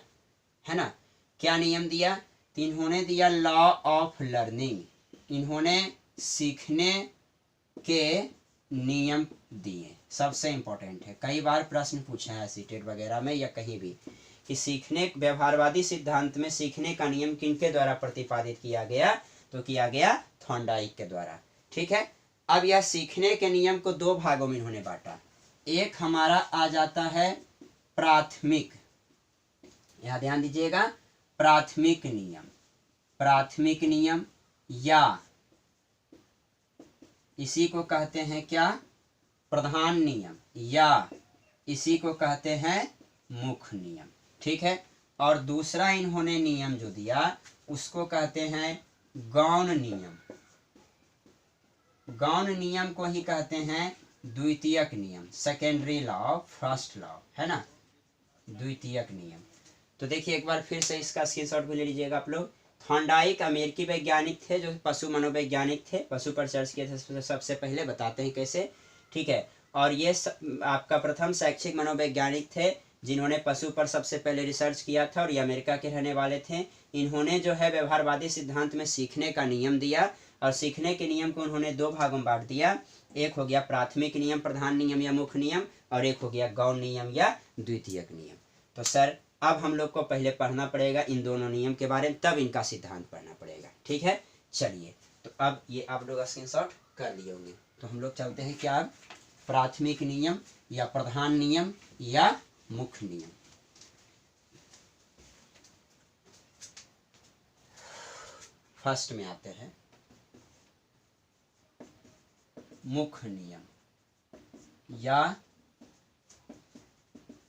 है ना। क्या नियम दिया? तो इन्होंने दिया लॉ ऑफ लर्निंग। इन्होंने सीखने के नियम दिए। सबसे इम्पोर्टेंट है, कई बार प्रश्न पूछा है सीटेट वगैरह में या कहीं भी कि व्यवहारवादी सिद्धांत में सीखने का नियम किनके द्वारा प्रतिपादित किया गया? तो किया गया थॉर्नडाइक के द्वारा। ठीक है, अब यह सीखने के नियम को दो भागों में इन्होंने बांटा। एक हमारा आ जाता है प्राथमिक, यहां ध्यान दीजिएगा, प्राथमिक नियम या इसी को कहते हैं क्या? प्रधान नियम, या इसी को कहते हैं मुख्य नियम। ठीक है, और दूसरा इन्होंने नियम जो दिया उसको कहते हैं गौण नियम। गौण नियम को ही कहते हैं द्वितीयक नियम, सेकेंडरी लॉ, फर्स्ट लॉ, है ना, द्वितीयक नियम। तो देखिए एक बार फिर से इसका स्क्रीनशॉट भी ले लीजिएगा आप लोग। थॉर्नडाइक अमेरिकी वैज्ञानिक थे जो पशु मनोवैज्ञानिक थे, पशु पर चर्च किए थे सबसे पहले, बताते हैं कैसे। ठीक है, और ये आपका प्रथम शैक्षिक मनोवैज्ञानिक थे जिन्होंने पशु पर सबसे पहले रिसर्च किया था और ये अमेरिका के रहने वाले थे। इन्होंने जो है व्यवहारवादी सिद्धांत में सीखने का नियम दिया और सीखने के नियम को उन्होंने दो भागों में बांट दिया। एक हो गया प्राथमिक नियम, प्रधान नियम या मुख्य नियम, और एक हो गया गौण नियम या द्वितीयक नियम। तो सर अब हम लोग को पहले पढ़ना पड़ेगा इन दोनों नियम के बारे में, तब इनका सिद्धांत पढ़ना पड़ेगा। ठीक है, चलिए तो अब ये आप लोग स्क्रीनशॉट कर लिए होंगे। तो हम लोग चलते हैं क्या, अब प्राथमिक नियम या प्रधान नियम या मुख्य नियम। फर्स्ट में आते हैं मुख्य नियम या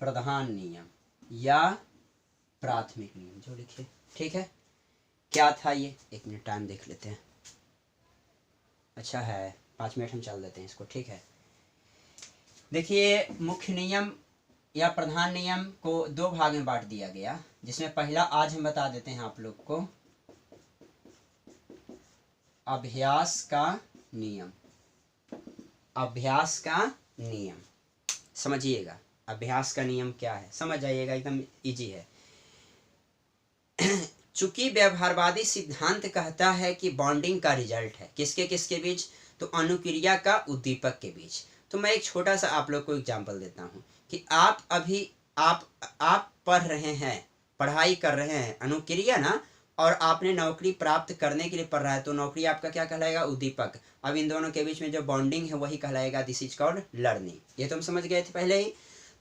प्रधान नियम या प्राथमिक नियम, जो लिखिए। ठीक है, क्या था ये? एक मिनट टाइम देख लेते हैं। अच्छा है, 5 मिनट हम चल देते हैं इसको। ठीक है, देखिए मुख्य नियम या प्रधान नियम को दो भाग में बांट दिया गया, जिसमें पहला आज हम बता देते हैं आप लोग को, अभ्यास का नियम। अभ्यास का नियम समझिएगा, अभ्यास का नियम क्या है समझ जाइएगा, एकदम इजी है। चूंकि व्यवहारवादी सिद्धांत कहता है कि बॉन्डिंग का रिजल्ट है किसके किसके बीच? तो अनुक्रिया का उद्दीपक के बीच। तो मैं एक छोटा सा आप लोग को एग्जाम्पल देता हूँ कि आप अभी आप पढ़ रहे हैं, पढ़ाई कर रहे हैं, अनुक्रिया ना, और आपने नौकरी प्राप्त करने के लिए पढ़ रहा है, तो नौकरी आपका क्या कहलाएगा? उद्दीपक। अब इन दोनों के बीच में जो बॉन्डिंग है वही कहलाएगा दिस इज कॉल्ड लर्निंग। ये तो हम समझ गए थे पहले ही।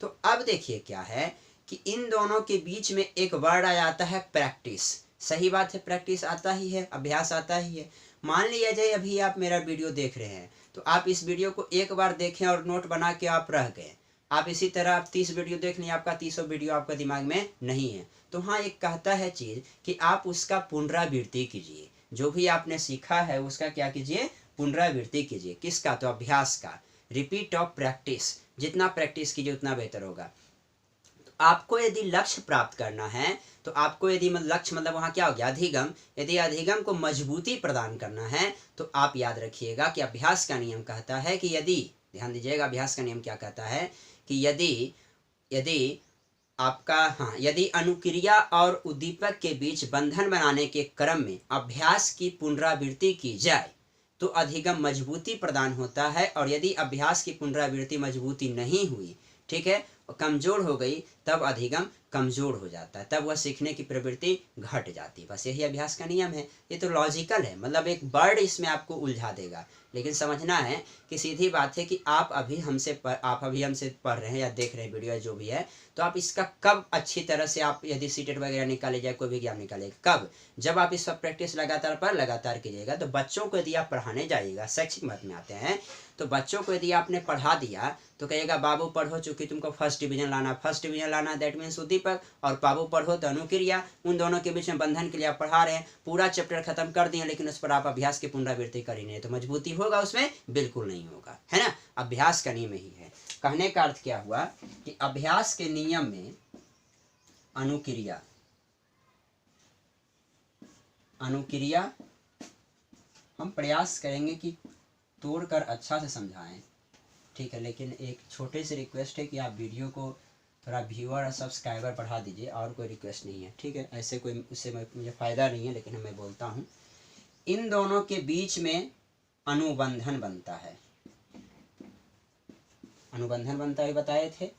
तो अब देखिए क्या है कि इन दोनों के बीच में एक वर्ड आ जाता है प्रैक्टिस। सही बात है, प्रैक्टिस आता ही है, अभ्यास आता ही है। मान लिया जाए अभी आप मेरा वीडियो देख रहे हैं, तो आप इस वीडियो को एक बार देखें और नोट बना के आप रह गए। आप इसी तरह आप 30 वीडियो देख लें, आपका 30 वीडियो आपका दिमाग में नहीं है, तो हाँ एक कहता है चीज़ कि आप उसका पुनरावृत्ति कीजिए, जो भी आपने सीखा है उसका क्या कीजिए, पुनरावृत्ति कीजिए। किसका, तो अभ्यास का, रिपीट ऑफ प्रैक्टिस, जितना प्रैक्टिस कीजिए उतना बेहतर होगा। आपको यदि लक्ष्य प्राप्त करना है तो आपको यदि लक्ष्य मतलब वहाँ क्या हो गया, अधिगम, यदि अधिगम को मजबूती प्रदान करना है तो आप याद रखिएगा कि अभ्यास का नियम कहता है कि यदि, ध्यान दीजिएगा अभ्यास का नियम क्या कहता है कि यदि आपका, हाँ, यदि अनुक्रिया और उद्दीपक के बीच बंधन बनाने के क्रम में अभ्यास की पुनरावृत्ति की जाए तो अधिगम मजबूती प्रदान होता है, और यदि अभ्यास की पुनरावृत्ति मजबूती नहीं हुई, ठीक है, कमजोर हो गई, तब अधिगम कमजोर हो जाता है, तब वह सीखने की प्रवृत्ति घट जाती है। बस यही अभ्यास का नियम है। ये तो लॉजिकल है, मतलब एक वर्ड इसमें आपको उलझा देगा, लेकिन समझना है कि सीधी बात है कि आप अभी हमसे पढ़ रहे हैं या देख रहे हैं वीडियो या जो भी है, तो आप इसका कब अच्छी तरह से आप यदि सीटेट वगैरह निकाले जाए, कोई भी एग्जाम निकाले, कब, जब आप इस पर प्रैक्टिस लगातार कीजिएगा। तो बच्चों को यदि आप पढ़ाने जाइएगा, शैक्षिक मत में आते हैं, तो बच्चों को यदि आपने पढ़ा दिया तो कहेगा बाबू पढ़ो, चूंकि तुमको फर्स्ट डिवीजन लाना, दैट मीन्स उद्दीपक, और बाबू पढ़ो तो अनुक्रिया, उन दोनों के बीच में बंधन के लिए आप पढ़ा रहे हैं, पूरा चैप्टर खत्म कर दिए लेकिन उस पर आप अभ्यास की पुनरावृत्ति कर ही नहीं, तो मजबूती होगा उसमें, बिल्कुल नहीं होगा, है ना। अभ्यास का नियम यही है। कहने का अर्थ क्या हुआ कि अभ्यास के नियम में अनुक्रिया हम प्रयास करेंगे कि तोड़कर अच्छा से समझाएं, ठीक है, लेकिन एक छोटे से रिक्वेस्ट है कि आप वीडियो को थोड़ा व्यूअर और सब्सक्राइबर बढ़ा दीजिए, और कोई रिक्वेस्ट नहीं है, ठीक है, ऐसे कोई उससे मुझे फ़ायदा नहीं है, लेकिन मैं बोलता हूँ इन दोनों के बीच में अनुबंधन बनता है, बताए थे।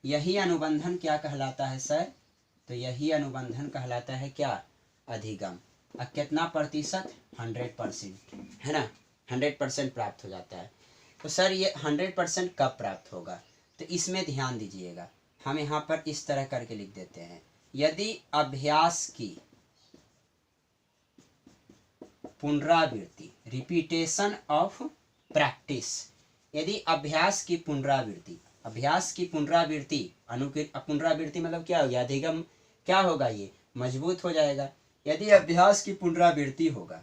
यही अनुबंधन क्या कहलाता है सर, तो यही अनुबंधन कहलाता है क्या, अधिगम। अब कितना प्रतिशत, 100%, है ना, 100% प्राप्त हो जाता है। तो सर ये 100% कब प्राप्त होगा, तो इसमें ध्यान दीजिएगा, हम यहाँ पर इस तरह करके लिख देते हैं, यदि अभ्यास की पुनरावृत्ति, रिपीटेशन ऑफ प्रैक्टिस, यदि अभ्यास की पुनरावृत्ति पुनरावृत्ति मतलब क्या हो गया, अधिगम क्या होगा, ये मजबूत हो जाएगा। यदि अभ्यास की पुनरावृत्ति होगा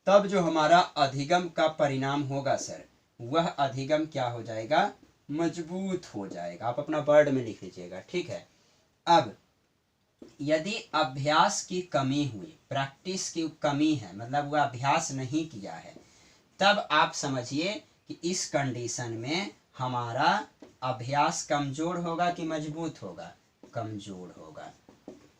तब जो हमारा अधिगम का परिणाम होगा सर, वह अधिगम क्या हो जाएगा, मजबूत हो जाएगा। आप अपना वर्ड में लिख लीजिएगा, ठीक है। अब यदि अभ्यास की कमी हुई, प्रैक्टिस की कमी है, मतलब वह अभ्यास नहीं किया है, तब आप समझिए कि इस कंडीशन में हमारा अभ्यास कमजोर होगा कि मजबूत होगा, कमजोर होगा।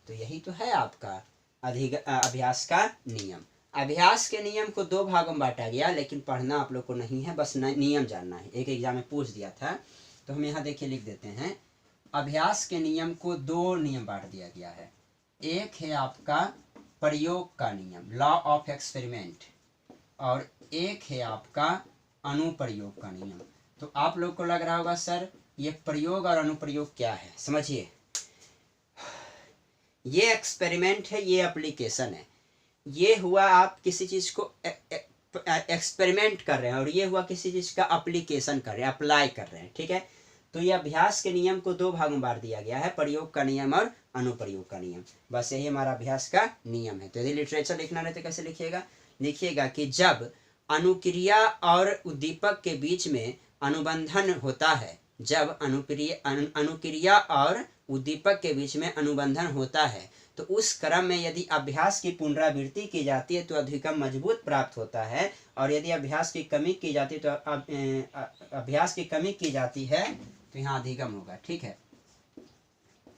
तो यही तो है आपका अभ्यास का नियम। अभ्यास के नियम को 2 भागों में बांटा गया, लेकिन पढ़ना आप लोग को नहीं है, बस नियम जानना है। एक एग्जाम में पूछ दिया था, तो हम यहाँ देखिए लिख देते हैं, अभ्यास के नियम को 2 नियम बांट दिया गया है। एक है आपका प्रयोग का नियम, लॉ ऑफ एक्सपेरिमेंट, और एक है आपका अनुप्रयोग का नियम। तो आप लोग को लग रहा होगा सर ये प्रयोग और अनुप्रयोग क्या है, समझिए, ये एक्सपेरिमेंट है, ये एप्लीकेशन है। ये हुआ आप किसी चीज़ को एक्सपेरिमेंट कर रहे हैं, और ये हुआ किसी चीज़ का एप्लीकेशन कर रहे हैं, अप्लाई कर रहे हैं, ठीक है। तो ये अभ्यास के नियम को 2 भागों में बांट दिया गया है, प्रयोग का नियम और अनुप्रयोग का नियम। बस यही हमारा अभ्यास का नियम है। तो यदि लिटरेचर लिखना रहता है कैसे लिखिएगा कि जब अनुक्रिया और उद्दीपक के बीच में अनुबंधन होता है, जब अनुक्रिया और उद्दीपक के बीच में अनुबंधन होता है, तो उस क्रम में यदि अभ्यास की पुनरावृत्ति की जाती है तो अधिगम मजबूत प्राप्त होता है, और यदि अभ्यास की कमी की जाती है तो यहाँ अधिगम होगा, ठीक है।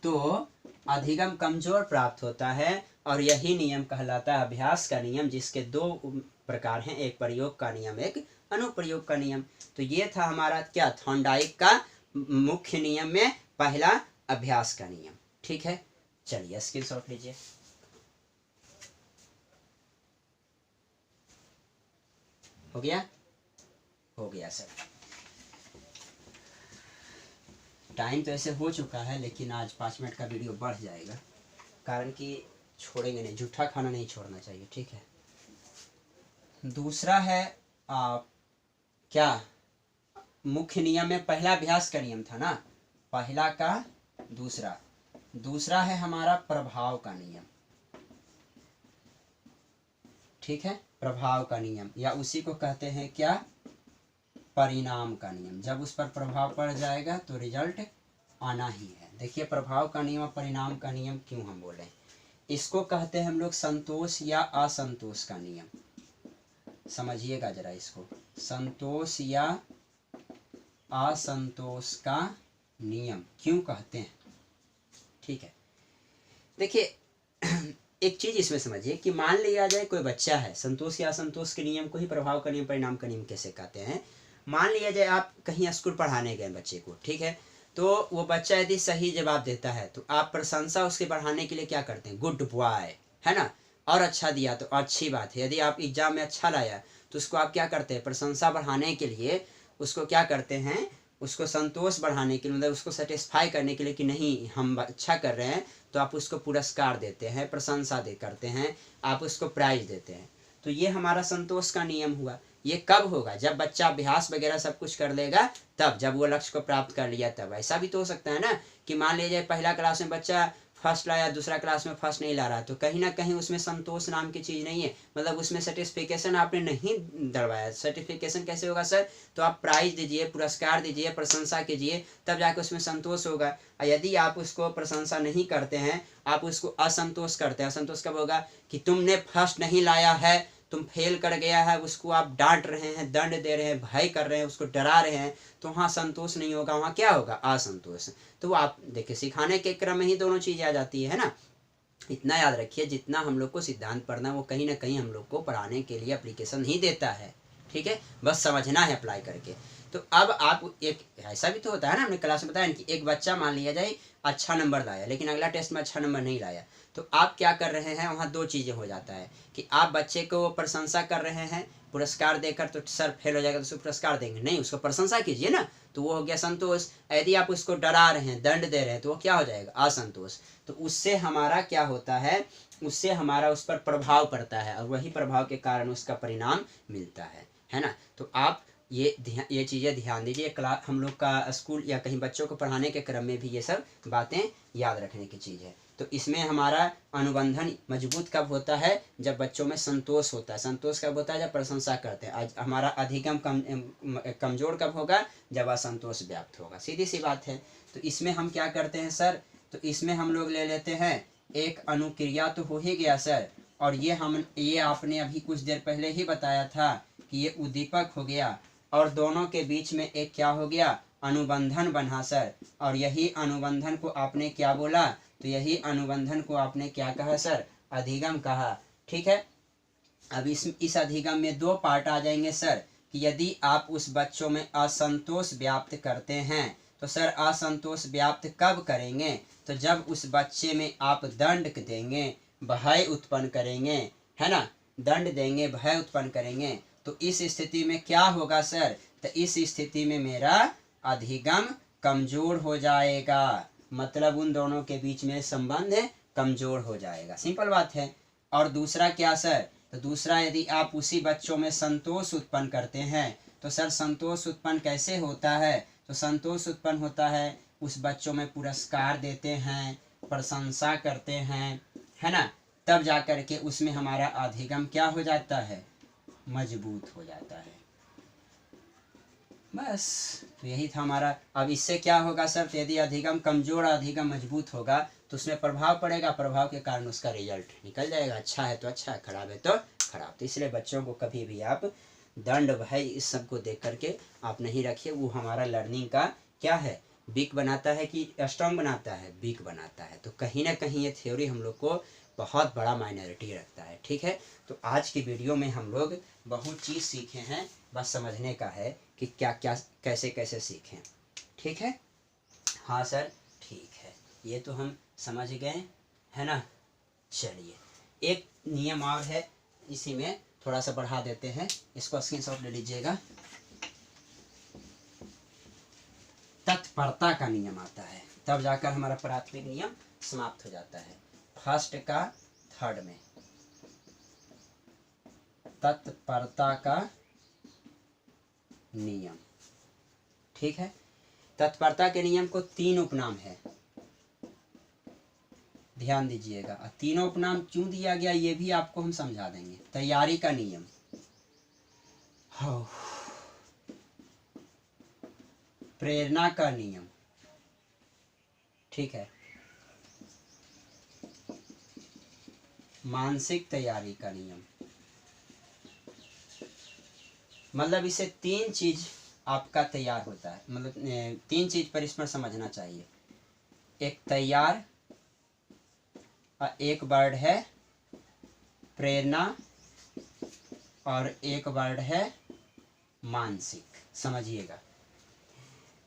तो अधिगम कमजोर प्राप्त होता है, और यही नियम कहलाता है अभ्यास का नियम, जिसके 2 प्रकार हैं, एक प्रयोग का नियम, एक अनुप्रयोग का नियम। तो ये था हमारा क्या, थॉर्नडाइक का मुख्य नियम में पहला अभ्यास का नियम, ठीक है। चलिए स्क्रीनशॉट लीजिए। हो गया सर। टाइम तो ऐसे हो चुका है, लेकिन आज 5 मिनट का वीडियो बढ़ जाएगा, कारण कि छोड़ेंगे नहीं, जूठा खाना नहीं छोड़ना चाहिए, ठीक है। दूसरा है क्या, मुख्य नियम में पहला अभ्यास का नियम था ना, पहला का दूसरा, दूसरा है हमारा प्रभाव का नियम। ठीक है, प्रभाव का नियम, या उसी को कहते हैं क्या, परिणाम का नियम। जब उस पर प्रभाव पड़ जाएगा तो रिजल्ट आना ही है। देखिए प्रभाव का नियम और परिणाम का नियम क्यों हम बोले, इसको कहते हैं हम लोग संतोष या असंतोष का नियम। समझिएगा जरा इसको, संतोष या असंतोष का नियम क्यों कहते हैं। ठीक है, देखिए एक चीज इसमें समझिए कि मान लिया जाए कोई बच्चा है, संतोष या असंतोष के नियम को ही प्रभाव का नियम परिणाम का नियम कैसे कहते हैं। मान लिया जाए आप कहीं स्कूल पढ़ाने गए बच्चे को, ठीक है, तो वो बच्चा यदि सही जवाब देता है तो आप प्रशंसा उसके बढ़ाने के लिए क्या करते हैं, गुड बॉय, है ना, और अच्छा दिया तो अच्छी बात है। यदि आप एग्जाम में अच्छा लाया तो उसको आप क्या करते हैं, प्रशंसा बढ़ाने के लिए उसको क्या करते हैं, उसको संतोष बढ़ाने के लिए, मतलब उसको सेटिस्फाई करने के लिए कि नहीं हम अच्छा कर रहे हैं, तो आप उसको पुरस्कार देते हैं, प्रशंसा दे करते हैं, आप उसको प्राइज देते हैं। तो ये हमारा संतोष का नियम हुआ। ये कब होगा, जब बच्चा अभ्यास वगैरह सब कुछ कर लेगा, तब जब वो लक्ष्य को प्राप्त कर लिया तब। ऐसा भी तो हो सकता है ना कि मान लीजिए पहला क्लास में बच्चा फर्स्ट लाया, दूसरा क्लास में फर्स्ट नहीं ला रहा, तो कहीं ना कहीं उसमें संतोष नाम की चीज़ नहीं है, मतलब उसमें सर्टिफिकेशन आपने नहीं दलवाया। सर्टिफिकेशन कैसे होगा सर, तो आप प्राइज दीजिए, पुरस्कार दीजिए, प्रशंसा कीजिए, तब जाकर उसमें संतोष होगा। और यदि आप उसको प्रशंसा नहीं करते हैं, आप उसको असंतोष करते हैं। असंतोष कब होगा कि तुमने फर्स्ट नहीं लाया है, तुम फेल कर गया है, उसको आप डांट रहे हैं, दंड दे रहे हैं, भय कर रहे हैं, उसको डरा रहे हैं, तो वहाँ संतोष नहीं होगा, वहाँ क्या होगा, असंतोष। तो आप देखिए सिखाने के क्रम में ही दोनों चीज़ें आ जाती है ना। इतना याद रखिए, जितना हम लोग को सिद्धांत पढ़ना वो कहीं ना कहीं हम लोग को पढ़ाने के लिए एप्लीकेशन ही देता है। ठीक है, बस समझना है अप्लाई करके। तो अब आप एक ऐसा भी तो होता है ना, हमने क्लास में बताया कि एक बच्चा मान लिया जाए अच्छा नंबर लाया लेकिन अगला टेस्ट में अच्छा नंबर नहीं लाया, तो आप क्या कर रहे हैं, वहाँ दो चीज़ें हो जाता है कि आप बच्चे को प्रशंसा कर रहे हैं पुरस्कार देकर, तो सर फेल हो जाएगा तो उसको पुरस्कार देंगे नहीं, उसको प्रशंसा कीजिए ना, तो वो हो गया संतोष। यदि आप उसको डरा रहे हैं, दंड दे रहे हैं, तो वो क्या हो जाएगा, असंतोष। तो उससे हमारा क्या होता है, उससे हमारा उस पर प्रभाव पड़ता है और वही प्रभाव के कारण उसका परिणाम मिलता है ना। तो आप ये चीज़ें ध्यान दीजिए। क्लास हम लोग का स्कूल या कहीं बच्चों को पढ़ाने के क्रम में भी ये सब बातें याद रखने की चीज़ है। तो इसमें हमारा अनुबंधन मजबूत कब होता है, जब बच्चों में संतोष होता है। संतोष कब होता है, जब प्रशंसा करते हैं। आज हमारा अधिगम कमजोर कब होगा, जब असंतोष व्याप्त होगा। सीधी सी बात है। तो इसमें हम क्या करते हैं सर, तो इसमें हम लोग ले लेते हैं एक अनुक्रिया तो हो ही गया सर, और ये आपने अभी कुछ देर पहले ही बताया था कि ये उद्दीपक हो गया, और दोनों के बीच में एक क्या हो गया, अनुबंधन बना सर। और यही अनुबंधन को आपने क्या बोला, तो यही अनुबंधन को आपने क्या कहा सर, अधिगम कहा। ठीक है, अब इस अधिगम में दो पार्ट आ जाएंगे सर, कि यदि आप उस बच्चों में असंतोष व्याप्त करते हैं, तो सर असंतोष व्याप्त कब करेंगे, तो जब उस बच्चे में आप दंड देंगे, भय उत्पन्न करेंगे, है ना, दंड देंगे, भय उत्पन्न करेंगे, तो इस स्थिति में क्या होगा सर, तो इस स्थिति में मेरा अधिगम कमजोर हो जाएगा, मतलब उन दोनों के बीच में संबंध कमजोर हो जाएगा। सिंपल बात है। और दूसरा क्या सर, तो दूसरा यदि आप उसी बच्चों में संतोष उत्पन्न करते हैं, तो सर संतोष उत्पन्न कैसे होता है, तो संतोष उत्पन्न होता है उस बच्चों में पुरस्कार देते हैं, प्रशंसा करते हैं, है ना, तब जाकर के उसमें हमारा अधिगम क्या हो जाता है, मजबूत हो जाता है। बस तो यही था हमारा। अब इससे क्या होगा सर, तो यदि अधिगम कमजोर और अधिगम मजबूत होगा तो उसमें प्रभाव पड़ेगा, प्रभाव के कारण उसका रिजल्ट निकल जाएगा, अच्छा है तो अच्छा, खराब है तो खराब। तो इसलिए बच्चों को कभी भी आप दंड भय इस सब को देख करके आप नहीं रखिए। वो हमारा लर्निंग का क्या है, वीक बनाता है कि स्ट्रांग बनाता है, वीक बनाता है। तो कहीं ना कहीं ये थ्योरी हम लोग को बहुत बड़ा माइनॉरिटी रखता है। ठीक है, तो आज की वीडियो में हम लोग बहुत चीज़ सीखे हैं, बस समझने का है कि क्या क्या कैसे कैसे सीखें। ठीक है, हाँ सर ठीक है, ये तो हम समझ गए, है ना। चलिए एक नियम और है, इसी में थोड़ा सा बढ़ा देते हैं, इसको स्क्रीनशॉट ले लीजिएगा। तत्परता का नियम आता है, तब जाकर हमारा प्राथमिक नियम समाप्त हो जाता है। फर्स्ट का थर्ड में तत्परता का नियम। ठीक है, तत्परता के नियम को तीन उपनाम है। ध्यान दीजिएगा। तीनों उपनाम क्यों दिया गया ये भी आपको हम समझा देंगे। तैयारी का नियम, प्रेरणा का नियम, ठीक है, मानसिक तैयारी का नियम। मतलब इसे तीन चीज आपका तैयार होता है, मतलब तीन चीज पर इसमें समझना चाहिए। एक तैयार, एक वर्ड है प्रेरणा, और एक वर्ड है मानसिक। समझिएगा,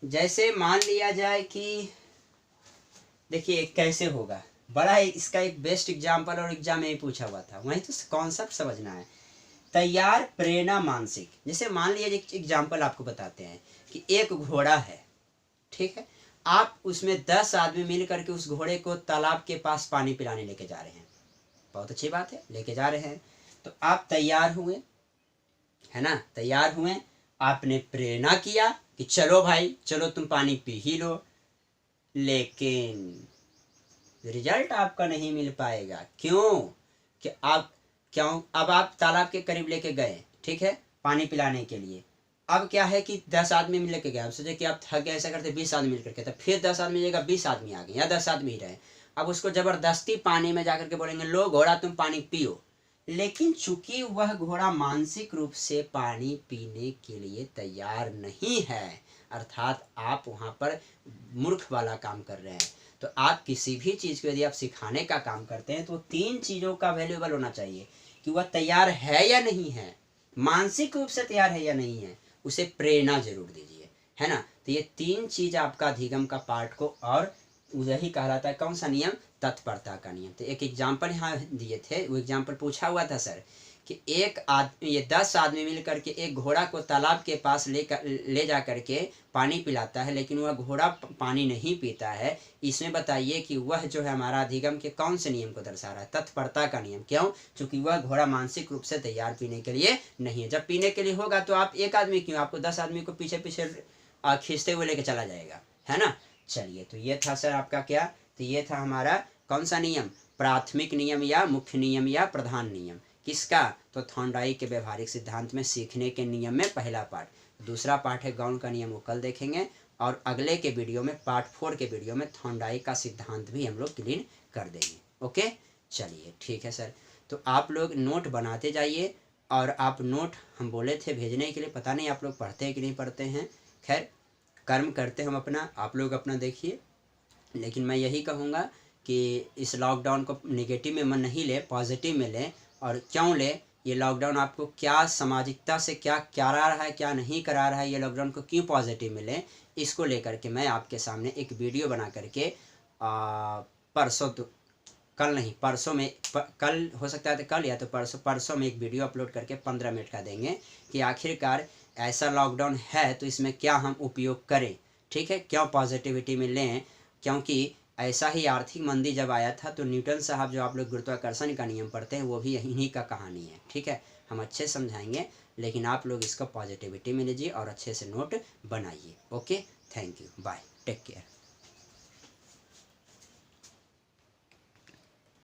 जैसे मान लिया जाए कि देखिए कैसे होगा, बड़ा इसका एक बेस्ट एग्जाम्पल और एग्जाम में ही पूछा हुआ था, वहीं तो कॉन्सेप्ट समझना है। तैयार, प्रेरणा, मानसिक। जैसे मान लीजिए एक एग्जाम्पल आपको बताते हैं कि एक घोड़ा है, ठीक है, आप उसमें 10 आदमी मिल करके उस घोड़े को तालाब के पास पानी पिलाने लेके जा रहे हैं। बहुत अच्छी बात है, लेके जा रहे हैं, तो आप तैयार हुए, है ना, तैयार हुए, आपने प्रेरणा किया कि चलो भाई चलो तुम पानी पी ही लो, लेकिन रिजल्ट आपका नहीं मिल पाएगा। क्यों? कि आप अब आप तालाब के करीब लेके गए, ठीक है, पानी पिलाने के लिए। अब क्या है कि 10 आदमी मिल के गए, अब सोचे कि आप थक गए, ऐसा करते 20 आदमी मिल करके, तो फिर 10 आदमी जगह 20 आदमी आ गए या 10 आदमी ही रहे। अब उसको जबरदस्ती पानी में जाकर के बोलेंगे लो घोड़ा तुम पानी पियो, लेकिन चूंकि वह घोड़ा मानसिक रूप से पानी पीने के लिए तैयार नहीं है, अर्थात आप वहाँ पर मूर्ख वाला काम कर रहे हैं। तो आप किसी भी चीज़ को यदि आप सिखाने का काम करते हैं तो तीन चीज़ों का वैल्यूएबल होना चाहिए कि वह तैयार है या नहीं है, मानसिक रूप से तैयार है या नहीं है, उसे प्रेरणा जरूर दीजिए, है ना। तो ये तीन चीज़ आपका अधिगम का पार्ट को, और यही कहलाता है कौन सा नियम, तत्परता का नियम। तो एक एग्जाम्पल यहाँ दिए थे, वो एग्जाम्पल पूछा हुआ था सर कि ये 10 आदमी मिल करके एक घोड़ा को तालाब के पास ले जा करके पानी पिलाता है, लेकिन वह घोड़ा पानी नहीं पीता है। इसमें बताइए कि वह जो है हमारा अधिगम के कौन से नियम को दर्शा रहा है, तत्परता का नियम। क्यों? क्योंकि वह घोड़ा मानसिक रूप से तैयार पीने के लिए नहीं है। जब पीने के लिए होगा तो आप एक आदमी क्यों, आपको 10 आदमी को पीछे पीछे खींचते हुए लेके चला जाएगा, है ना। चलिए, तो ये था सर आपका क्या, तो ये था हमारा कौन सा नियम, प्राथमिक नियम या मुख्य नियम या प्रधान नियम। किसका? तो थॉर्नडाइक के व्यवहारिक सिद्धांत में सीखने के नियम में पहला पार्ट। दूसरा पार्ट है गाउन का नियम, वो कल देखेंगे, और अगले के वीडियो में पार्ट 4 के वीडियो में थॉर्नडाइक का सिद्धांत भी हम लोग क्लीन कर देंगे। ओके, चलिए ठीक है सर। तो आप लोग नोट बनाते जाइए, और आप नोट हम बोले थे भेजने के लिए, पता नहीं आप लोग पढ़ते हैं कि नहीं पढ़ते हैं। खैर, कर्म करते हम अपना, आप लोग अपना देखिए। लेकिन मैं यही कहूँगा कि इस लॉकडाउन को नेगेटिव में मन नहीं ले, पॉजिटिव में लें। और क्यों ले, ये लॉकडाउन आपको क्या सामाजिकता से क्या करा रहा है, क्या नहीं करा रहा है, ये लॉकडाउन को क्यों पॉजिटिव में लें, इसको लेकर के मैं आपके सामने एक वीडियो बना करके परसों, तो कल नहीं, परसों में, कल हो सकता है तो कल या तो परसों में एक वीडियो अपलोड करके 15 मिनट का देंगे कि आखिरकार ऐसा लॉकडाउन है तो इसमें क्या हम उपयोग करें, ठीक है, क्यों पॉजिटिविटी में लें। क्योंकि ऐसा ही आर्थिक मंदी जब आया था तो न्यूटन साहब, जो आप लोग गुरुत्वाकर्षण का नियम पढ़ते हैं, वो भी इन्हीं का कहानी है, ठीक है। हम अच्छे समझाएंगे, लेकिन आप लोग इसको पॉजिटिविटी में लीजिए और अच्छे से नोट बनाइए। Okay, thank you, bye, take care.